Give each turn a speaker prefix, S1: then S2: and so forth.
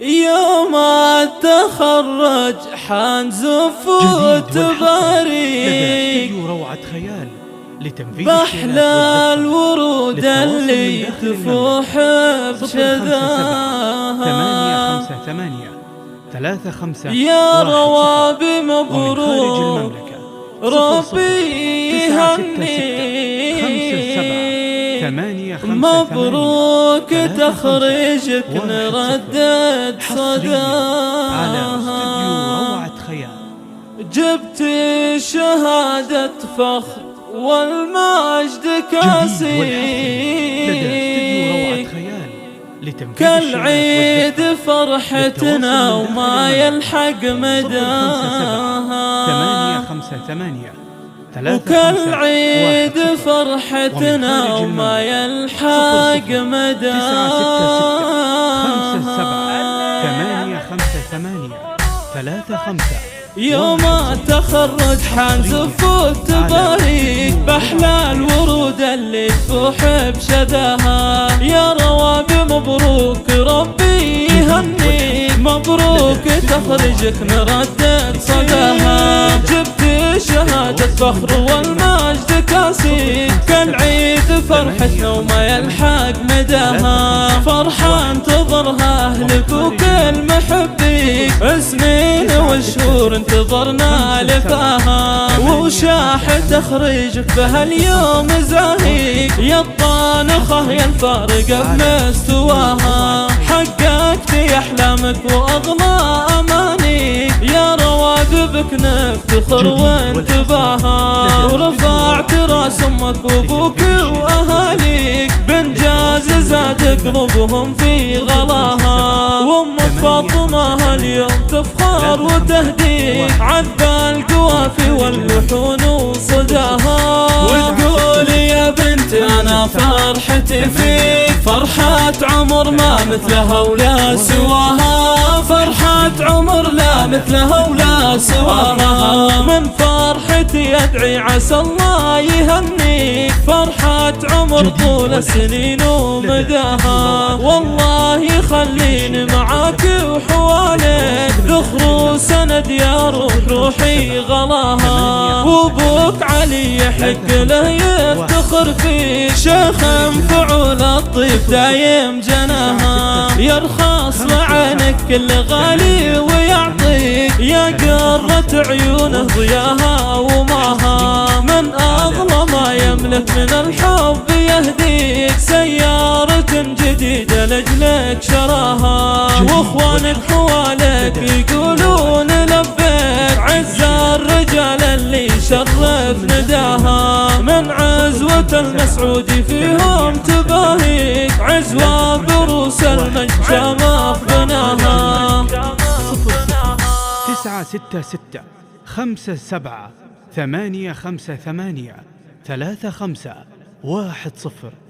S1: يوم التخرج حان زفوت بريق
S2: روعة خيال لتنفيذ
S1: بأحلى الورود اللي تفوح بشذاها.
S2: 858
S1: يا روابي مبروك ربي يهنيك مبروك تخرجك نردد صداها.
S2: على استوديو روعة خيال
S1: جبت شهادة فخر والمجد كاسيك كالعيد فرحتنا وما يلحق مداها. وكالعيد فرحتنا وما يلحق
S2: مداها.
S1: يوم التخرج حان زفوت بريق بأحلى الورود اللي تفوح بشذاها. يا روابي مبروك ربي يهنيك مبروك تخرجك نردد صداها. جبت شهادة فخر والمجد كاسيك كالعيد فرحتنا وما يلحق مداها. فرحة انتظرها أهلك وكل محبيك سنين وشهور انتظرنا لفاها. وشاح تخرجك بهاليوم زاهيك يا الطانخة يا الفارقة بمستواها. حققت أحلامك وأغلى أمانيك يا روابي بك نفتخر وانتباها. ورفعت راس أمك وأبوك وأهاليك بإنجاز زاد قلوبهم في غلاها. وأم فاطمة هاليوم تفخر وتهديك عذب القوافي واللحون وصداها. وتقول يا بنت أنا فرحتي فيك فرحة عمر ما مثلها ولا سواها. فرحة عمر لا مثلها ولا سواها. من فرحتي أدعي عسى الله يهنيك فرحة عمر طول السنين ومداها. والله يخليني معاك وحواليك ذخر وسند يا روحي غلاها. وابوك علي يحق له يفتخر فيك شيخ فعول الطيب دايم جناها. يرخص لعينك كل غالي ويعطيك يا قرة عيونه ضياها وماها. من أغلى ما يملك من الحب يهديك سيارة جديدة لجلك شراها. واخوانك حواليك يقولون لبيك عز الرجال اللي شرف نداها. من عزوة المسعودي فيهم تباهيك عزوة بروس المجامة بناها.
S2: 966 57 858 35 10